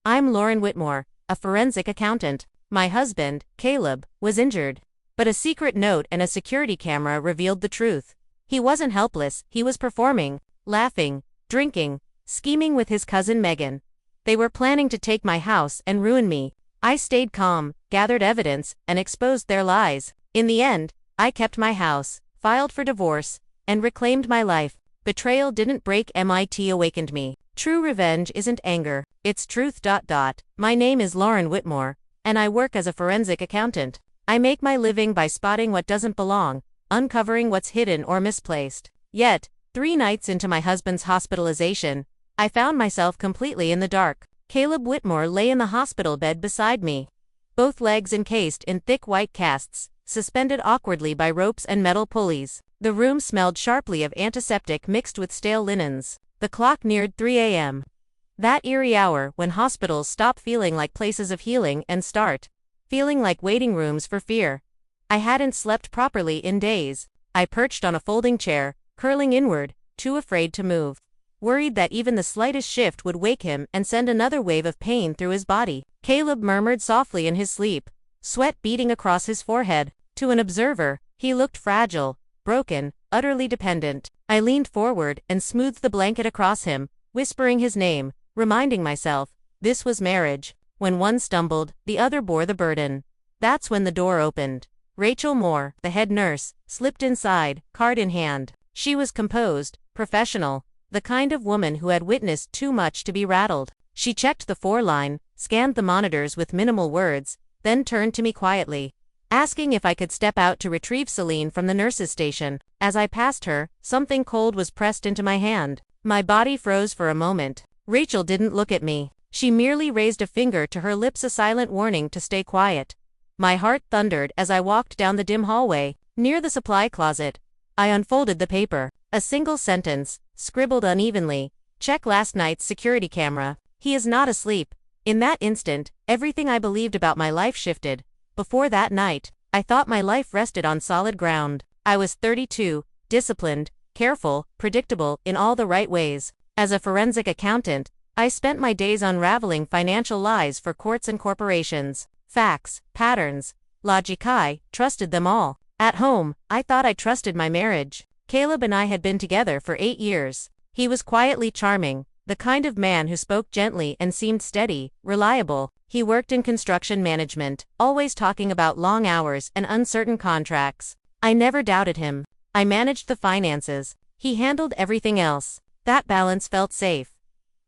I'm Lauren Whitmore, a forensic accountant. My husband, Caleb, was injured. But a secret note and a security camera revealed the truth. He wasn't helpless, he was performing, laughing, drinking, scheming with his cousin Megan. They were planning to take my house and ruin me. I stayed calm, gathered evidence, and exposed their lies. In the end, I kept my house, filed for divorce, and reclaimed my life. Betrayal didn't break me, it awakened me. True revenge isn't anger, it's truth. My name is Lauren Whitmore, and I work as a forensic accountant. I make my living by spotting what doesn't belong, uncovering what's hidden or misplaced. Yet, 3 nights into my husband's hospitalization, I found myself completely in the dark. Caleb Whitmore lay in the hospital bed beside me, both legs encased in thick white casts, suspended awkwardly by ropes and metal pulleys. The room smelled sharply of antiseptic mixed with stale linens. The clock neared 3 a.m. That eerie hour when hospitals stop feeling like places of healing and start feeling like waiting rooms for fear. I hadn't slept properly in days. I perched on a folding chair, curling inward, too afraid to move, worried that even the slightest shift would wake him and send another wave of pain through his body. Caleb murmured softly in his sleep, sweat beading across his forehead. To an observer, he looked fragile, broken, utterly dependent. I leaned forward and smoothed the blanket across him, whispering his name, reminding myself, this was marriage. When one stumbled, the other bore the burden. That's when the door opened. Rachel Moore, the head nurse, slipped inside, card in hand. She was composed, professional, the kind of woman who had witnessed too much to be rattled. She checked the 4-line, scanned the monitors with minimal words, then turned to me quietly, asking if I could step out to retrieve Celine from the nurse's station. As I passed her, something cold was pressed into my hand. My body froze for a moment. Rachel didn't look at me. She merely raised a finger to her lips, a silent warning to stay quiet. My heart thundered as I walked down the dim hallway. Near the supply closet, I unfolded the paper. A single sentence, scribbled unevenly. Check last night's security camera. He is not asleep. In that instant, everything I believed about my life shifted. Before that night, I thought my life rested on solid ground. I was 32, disciplined, careful, predictable in all the right ways. As a forensic accountant, I spent my days unraveling financial lies for courts and corporations. Facts, patterns, logic, I trusted them all. At home, I thought I trusted my marriage. Caleb and I had been together for 8 years. He was quietly charming, the kind of man who spoke gently and seemed steady, reliable. He worked in construction management, always talking about long hours and uncertain contracts. I never doubted him. I managed the finances. He handled everything else. That balance felt safe.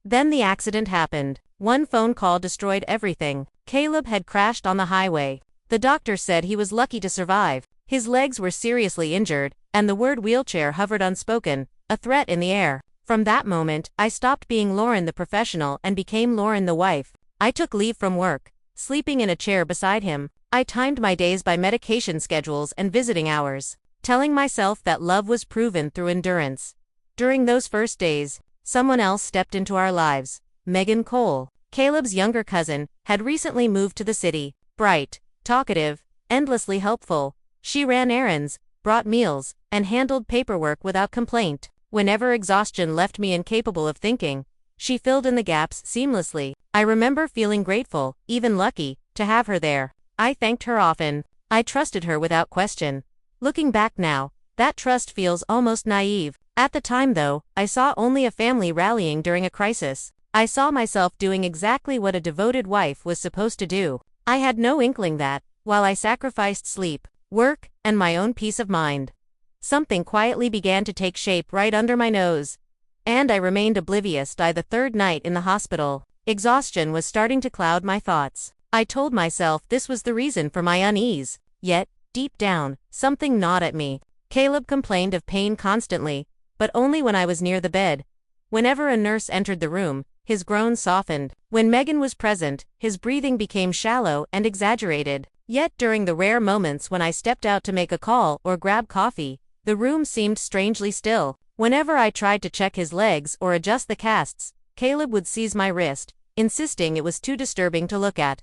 Then the accident happened. One phone call destroyed everything. Caleb had crashed on the highway. The doctor said he was lucky to survive. His legs were seriously injured, and the word wheelchair hovered unspoken, a threat in the air. From that moment, I stopped being Lauren the professional and became Lauren the wife. I took leave from work, sleeping in a chair beside him. I timed my days by medication schedules and visiting hours, telling myself that love was proven through endurance. During those first days, someone else stepped into our lives. Megan Cole, Caleb's younger cousin, had recently moved to the city. Bright, talkative, endlessly helpful. She ran errands, brought meals, and handled paperwork without complaint. Whenever exhaustion left me incapable of thinking, she filled in the gaps seamlessly. I remember feeling grateful, even lucky, to have her there. I thanked her often. I trusted her without question. Looking back now, that trust feels almost naive. At the time though, I saw only a family rallying during a crisis. I saw myself doing exactly what a devoted wife was supposed to do. I had no inkling that, while I sacrificed sleep, work, and my own peace of mind, something quietly began to take shape right under my nose. And I remained oblivious by the 3rd night in the hospital. Exhaustion was starting to cloud my thoughts. I told myself this was the reason for my unease. Yet, deep down, something gnawed at me. Caleb complained of pain constantly, but only when I was near the bed. Whenever a nurse entered the room, his groans softened. When Megan was present, his breathing became shallow and exaggerated. Yet during the rare moments when I stepped out to make a call or grab coffee, the room seemed strangely still. Whenever I tried to check his legs or adjust the casts, Caleb would seize my wrist, insisting it was too disturbing to look at,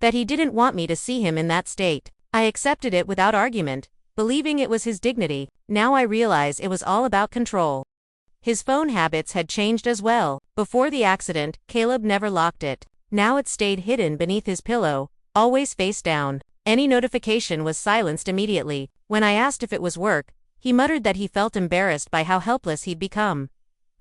that he didn't want me to see him in that state. I accepted it without argument, believing it was his dignity. Now I realize it was all about control. His phone habits had changed as well. Before the accident, Caleb never locked it, Now it stayed hidden beneath his pillow, always face down. Any notification was silenced immediately. When I asked if it was work, he muttered that he felt embarrassed by how helpless he'd become.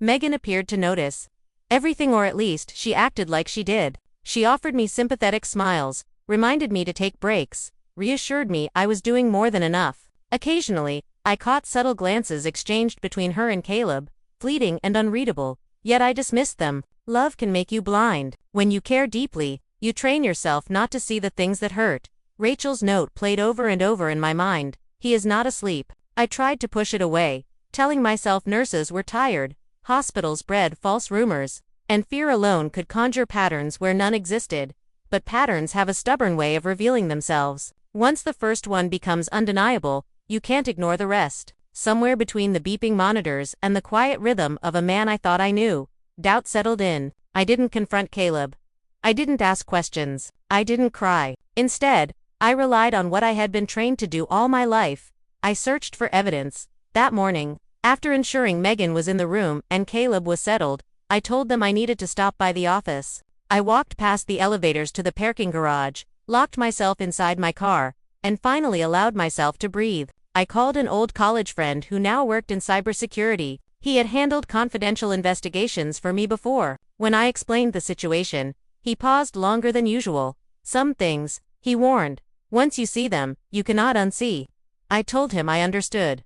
Megan appeared to notice everything, or at least she acted like she did. She offered me sympathetic smiles, reminded me to take breaks, reassured me I was doing more than enough. Occasionally, I caught subtle glances exchanged between her and Caleb, fleeting and unreadable, yet I dismissed them. Love can make you blind. When you care deeply, you train yourself not to see the things that hurt. Rachel's note played over and over in my mind. He is not asleep. I tried to push it away, telling myself nurses were tired, hospitals bred false rumors, and fear alone could conjure patterns where none existed. But patterns have a stubborn way of revealing themselves. Once the first one becomes undeniable, you can't ignore the rest. Somewhere between the beeping monitors and the quiet rhythm of a man I thought I knew, doubt settled in. I didn't confront Caleb. I didn't ask questions. I didn't cry. Instead, I relied on what I had been trained to do all my life. I searched for evidence. That morning, after ensuring Megan was in the room and Caleb was settled, I told them I needed to stop by the office. I walked past the elevators to the parking garage, locked myself inside my car, and finally allowed myself to breathe. I called an old college friend who now worked in cybersecurity. He had handled confidential investigations for me before. When I explained the situation, he paused longer than usual. Some things, he warned, once you see them, you cannot unsee. I told him I understood.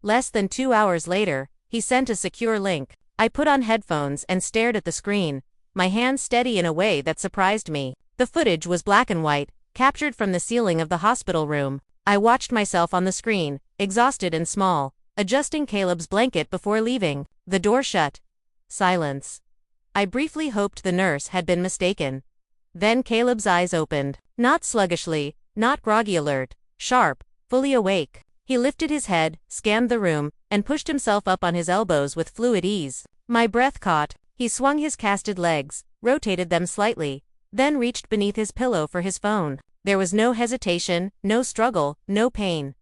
Less than 2 hours later, he sent a secure link. I put on headphones and stared at the screen, my hand steady in a way that surprised me. The footage was black and white, captured from the ceiling of the hospital room. I watched myself on the screen, exhausted and small, adjusting Caleb's blanket before leaving. The door shut. Silence. I briefly hoped the nurse had been mistaken. Then Caleb's eyes opened. Not sluggishly, not groggy alert, sharp, fully awake. He lifted his head, scanned the room, and pushed himself up on his elbows with fluid ease. My breath caught. He swung his casted legs, rotated them slightly, then reached beneath his pillow for his phone. There was no hesitation, no struggle, no pain.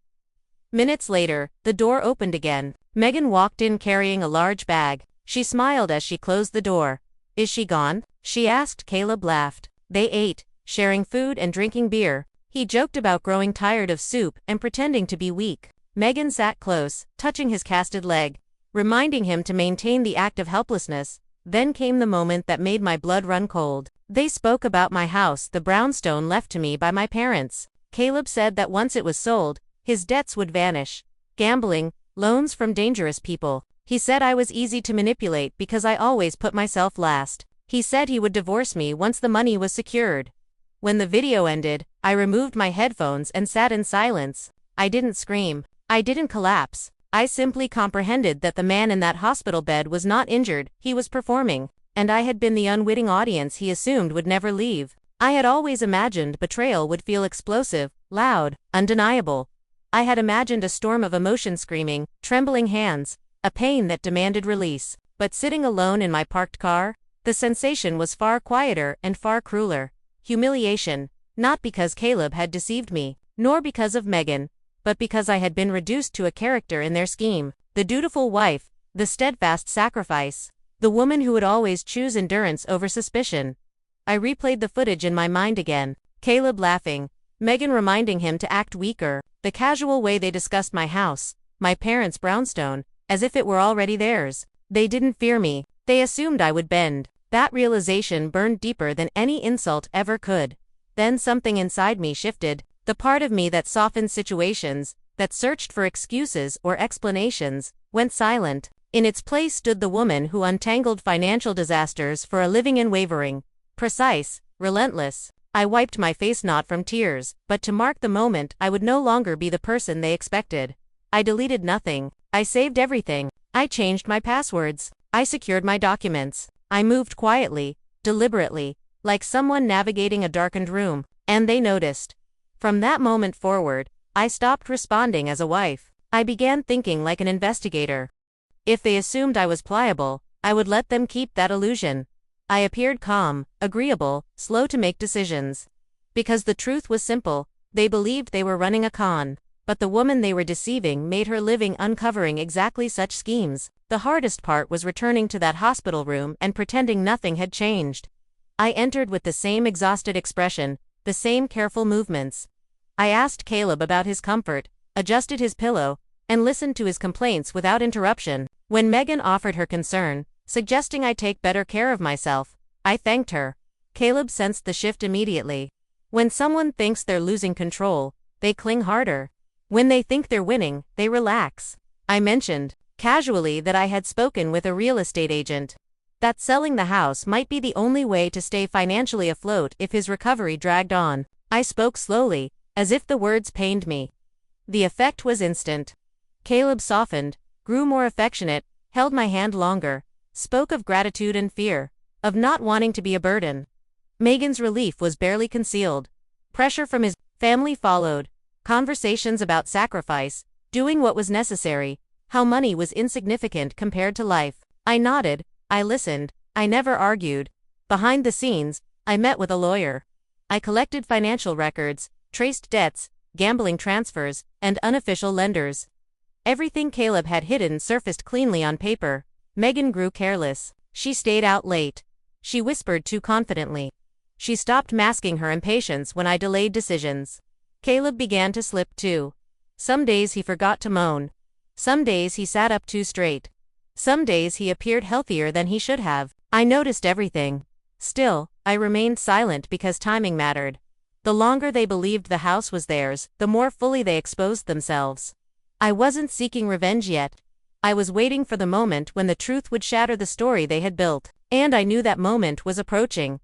Minutes later, the door opened again. Megan walked in carrying a large bag. She smiled as she closed the door. Is she gone? She asked. Caleb laughed. They ate, sharing food and drinking beer. He joked about growing tired of soup and pretending to be weak. Megan sat close, touching his casted leg, reminding him to maintain the act of helplessness. Then came the moment that made my blood run cold. They spoke about my house, the brownstone left to me by my parents. Caleb said that once it was sold, his debts would vanish. Gambling, loans from dangerous people. He said I was easy to manipulate because I always put myself last. He said he would divorce me once the money was secured. When the video ended, I removed my headphones and sat in silence. I didn't scream. I didn't collapse. I simply comprehended that the man in that hospital bed was not injured, he was performing, and I had been the unwitting audience he assumed would never leave. I had always imagined betrayal would feel explosive, loud, undeniable. I had imagined a storm of emotion, screaming, trembling hands, a pain that demanded release. But sitting alone in my parked car, the sensation was far quieter and far crueler. Humiliation, not because Caleb had deceived me, nor because of Megan, but because I had been reduced to a character in their scheme. The dutiful wife, the steadfast sacrifice, the woman who would always choose endurance over suspicion. I replayed the footage in my mind again. Caleb laughing, Megan reminding him to act weaker, the casual way they discussed my house, my parents' brownstone, as if it were already theirs. They didn't fear me. They assumed I would bend. That realization burned deeper than any insult ever could. Then something inside me shifted. The part of me that softened situations, that searched for excuses or explanations, went silent. In its place stood the woman who untangled financial disasters for a living and wavering. Precise, relentless. I wiped my face not from tears, but to mark the moment I would no longer be the person they expected. I deleted nothing. I saved everything. I changed my passwords. I secured my documents. I moved quietly, deliberately, like someone navigating a darkened room, and they noticed. From that moment forward, I stopped responding as a wife. I began thinking like an investigator. If they assumed I was pliable, I would let them keep that illusion. I appeared calm, agreeable, slow to make decisions. Because the truth was simple, they believed they were running a con. But the woman they were deceiving made her living uncovering exactly such schemes. The hardest part was returning to that hospital room and pretending nothing had changed. I entered with the same exhausted expression, the same careful movements. I asked Caleb about his comfort, adjusted his pillow, and listened to his complaints without interruption. When Megan offered her concern, suggesting I take better care of myself, I thanked her. Caleb sensed the shift immediately. When someone thinks they're losing control, they cling harder. When they think they're winning, they relax. I mentioned, casually, that I had spoken with a real estate agent. That selling the house might be the only way to stay financially afloat if his recovery dragged on. I spoke slowly, as if the words pained me. The effect was instant. Caleb softened, grew more affectionate, held my hand longer, spoke of gratitude and fear, of not wanting to be a burden. Megan's relief was barely concealed. Pressure from his family followed, conversations about sacrifice, doing what was necessary, how money was insignificant compared to life. I nodded, I listened, I never argued. Behind the scenes, I met with a lawyer. I collected financial records, traced debts, gambling transfers, and unofficial lenders. Everything Caleb had hidden surfaced cleanly on paper. Megan grew careless. She stayed out late. She whispered too confidently. She stopped masking her impatience when I delayed decisions. Caleb began to slip too. Some days he forgot to moan. Some days he sat up too straight. Some days he appeared healthier than he should have. I noticed everything. Still, I remained silent because timing mattered. The longer they believed the house was theirs, the more fully they exposed themselves. I wasn't seeking revenge yet. I was waiting for the moment when the truth would shatter the story they had built. And I knew that moment was approaching.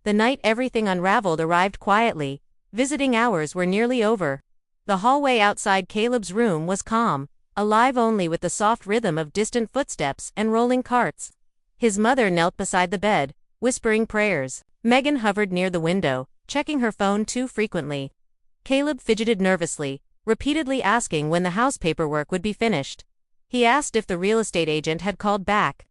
The night everything unraveled arrived quietly. Visiting hours were nearly over. The hallway outside Caleb's room was calm, alive only with the soft rhythm of distant footsteps and rolling carts. His mother knelt beside the bed, whispering prayers. Megan hovered near the window, checking her phone too frequently. Caleb fidgeted nervously, repeatedly asking when the house paperwork would be finished. He asked if the real estate agent had called back.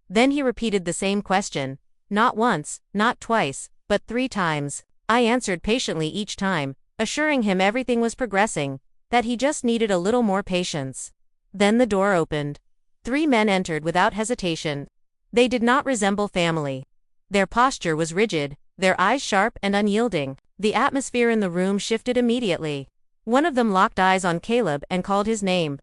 Then he repeated the same question. Not once, not twice, but 3 times. I answered patiently each time, assuring him everything was progressing, that he just needed a little more patience. Then the door opened. 3 men entered without hesitation. They did not resemble family. Their posture was rigid, their eyes sharp and unyielding. The atmosphere in the room shifted immediately. One of them locked eyes on Caleb and called his name.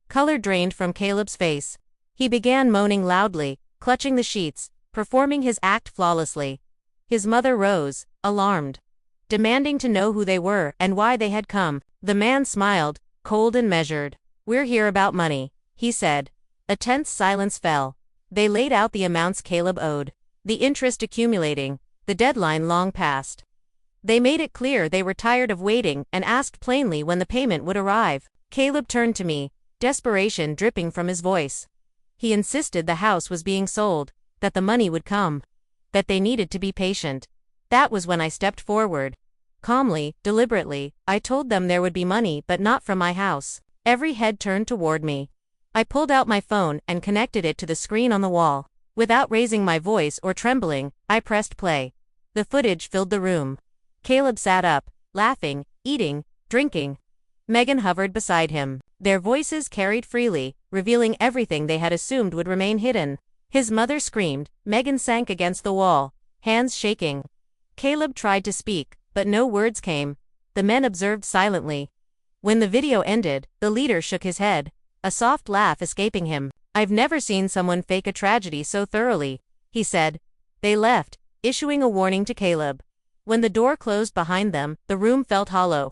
Color drained from Caleb's face. He began moaning loudly, clutching the sheets, performing his act flawlessly. His mother rose, alarmed, demanding to know who they were and why they had come. The man smiled, cold and measured. "We're here about money," he said. A tense silence fell. They laid out the amounts Caleb owed, the interest accumulating, the deadline long past. They made it clear they were tired of waiting and asked plainly when the payment would arrive. Caleb turned to me, desperation dripping from his voice. He insisted the house was being sold, that the money would come, that they needed to be patient. That was when I stepped forward. Calmly, deliberately, I told them there would be money but not from my house. Every head turned toward me. I pulled out my phone and connected it to the screen on the wall. Without raising my voice or trembling, I pressed play. The footage filled the room. Caleb sat up, laughing, eating, drinking. Megan hovered beside him. Their voices carried freely, revealing everything they had assumed would remain hidden. His mother screamed. Megan sank against the wall, hands shaking. Caleb tried to speak, but no words came. The men observed silently. When the video ended, the leader shook his head, a soft laugh escaping him. "I've never seen someone fake a tragedy so thoroughly," he said. They left, issuing a warning to Caleb. When the door closed behind them, the room felt hollow.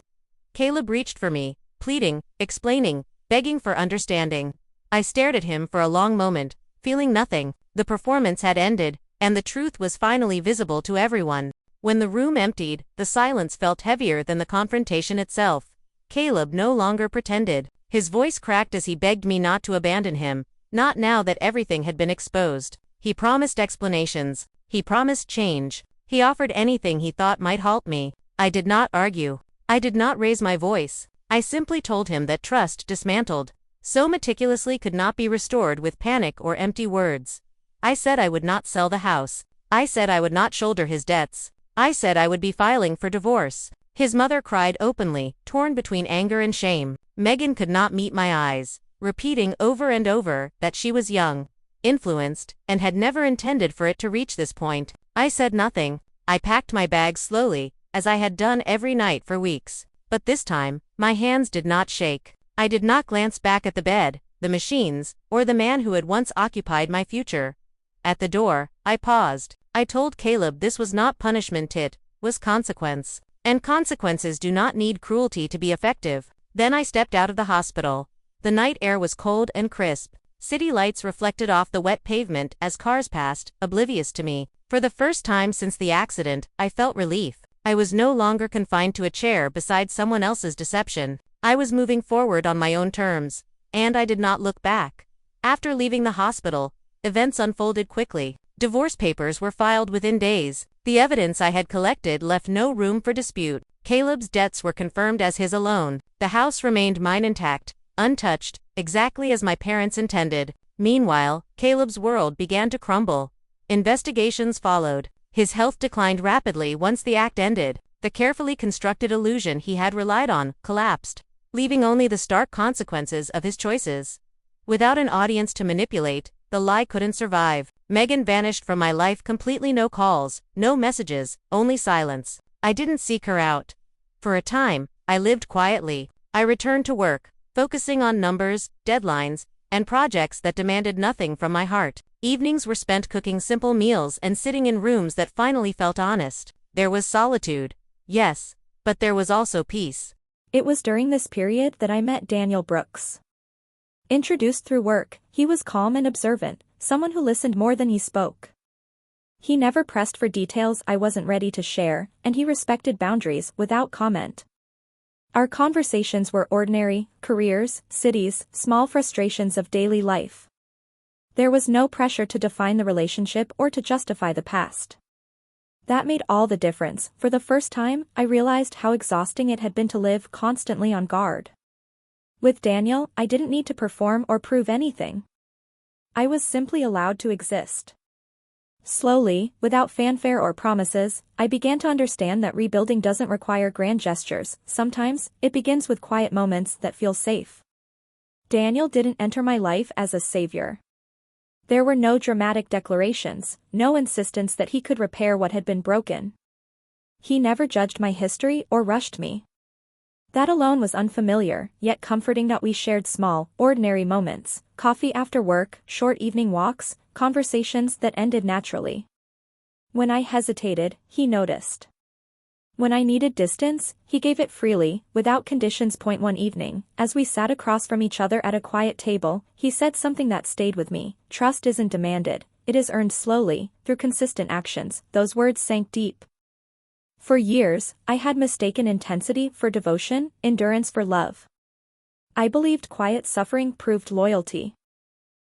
Caleb reached for me, pleading, explaining, begging for understanding. I stared at him for a long moment, feeling nothing. The performance had ended, and the truth was finally visible to everyone. When the room emptied, the silence felt heavier than the confrontation itself. Caleb no longer pretended. His voice cracked as he begged me not to abandon him, not now that everything had been exposed. He promised explanations. He promised change. He offered anything he thought might halt me. I did not argue. I did not raise my voice. I simply told him that trust dismantled so meticulously could not be restored with panic or empty words. I said I would not sell the house. I said I would not shoulder his debts. I said I would be filing for divorce. His mother cried openly, torn between anger and shame. Megan could not meet my eyes, repeating over and over that she was young, influenced, and had never intended for it to reach this point. I said nothing. I packed my bags slowly, as I had done every night for weeks. But this time, my hands did not shake. I did not glance back at the bed, the machines, or the man who had once occupied my future. At the door, I paused. I told Caleb this was not punishment, it was consequence. And consequences do not need cruelty to be effective. Then I stepped out of the hospital. The night air was cold and crisp. City lights reflected off the wet pavement as cars passed, oblivious to me. For the first time since the accident, I felt relief. I was no longer confined to a chair beside someone else's deception. I was moving forward on my own terms, and I did not look back. After leaving the hospital, events unfolded quickly. Divorce papers were filed within days. The evidence I had collected left no room for dispute. Caleb's debts were confirmed as his alone. The house remained mine intact, untouched, exactly as my parents intended. Meanwhile, Caleb's world began to crumble. Investigations followed. His health declined rapidly once the act ended. The carefully constructed illusion he had relied on collapsed, leaving only the stark consequences of his choices. Without an audience to manipulate, the lie couldn't survive. Megan vanished from my life completely. No calls, no messages, only silence. I didn't seek her out. For a time, I lived quietly. I returned to work, focusing on numbers, deadlines, and projects that demanded nothing from my heart. Evenings were spent cooking simple meals and sitting in rooms that finally felt honest. There was solitude, yes, but there was also peace. It was during this period that I met Daniel Brooks. Introduced through work, he was calm and observant, someone who listened more than he spoke. He never pressed for details I wasn't ready to share, and he respected boundaries without comment. Our conversations were ordinary, careers, cities, small frustrations of daily life. There was no pressure to define the relationship or to justify the past. That made all the difference. For the first time, I realized how exhausting it had been to live constantly on guard. With Daniel, I didn't need to perform or prove anything. I was simply allowed to exist. Slowly, without fanfare or promises, I began to understand that rebuilding doesn't require grand gestures. Sometimes, it begins with quiet moments that feel safe. Daniel didn't enter my life as a savior. There were no dramatic declarations, no insistence that he could repair what had been broken. He never judged my history or rushed me. That alone was unfamiliar, yet comforting. That we shared small, ordinary moments, coffee after work, short evening walks, conversations that ended naturally. When I hesitated, he noticed. When I needed distance, he gave it freely, without conditions. One evening, as we sat across from each other at a quiet table, he said something that stayed with me. Trust isn't demanded, it is earned slowly, through consistent actions. Those words sank deep. For years, I had mistaken intensity for devotion, endurance for love. I believed quiet suffering proved loyalty.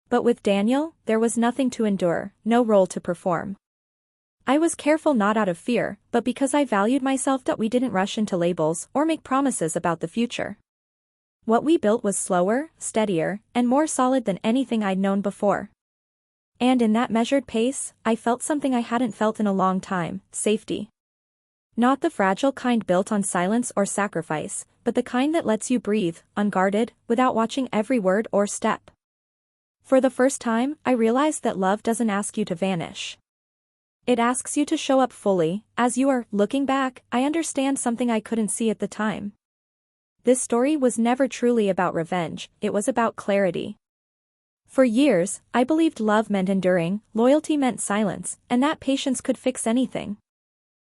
But with Daniel, there was nothing to endure, no role to perform. I was careful not out of fear, but because I valued myself. That we didn't rush into labels or make promises about the future. What we built was slower, steadier, and more solid than anything I'd known before. And in that measured pace, I felt something I hadn't felt in a long time: safety. Not the fragile kind built on silence or sacrifice, but the kind that lets you breathe, unguarded, without watching every word or step. For the first time, I realized that love doesn't ask you to vanish. It asks you to show up fully, as you are. Looking back, I understand something I couldn't see at the time. This story was never truly about revenge, it was about clarity. For years, I believed love meant enduring, loyalty meant silence, and that patience could fix anything.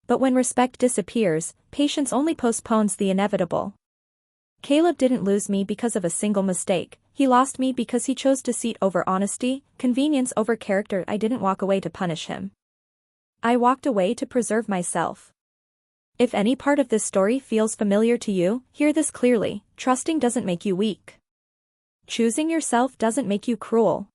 But when respect disappears, patience only postpones the inevitable. Caleb didn't lose me because of a single mistake. He lost me because he chose deceit over honesty, convenience over character. I didn't walk away to punish him. I walked away to preserve myself. If any part of this story feels familiar to you, hear this clearly: trusting doesn't make you weak. Choosing yourself doesn't make you cruel.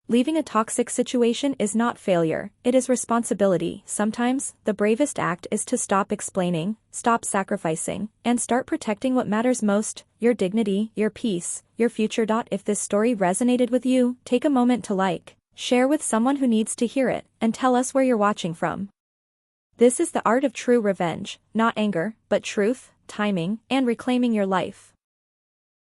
Leaving a toxic situation is not failure, it is responsibility. Sometimes, the bravest act is to stop explaining, stop sacrificing, and start protecting what matters most: your dignity, your peace, your future. If this story resonated with you, take a moment to share with someone who needs to hear it, and tell us where you're watching from. This is the art of true revenge, not anger, but truth, timing, and reclaiming your life.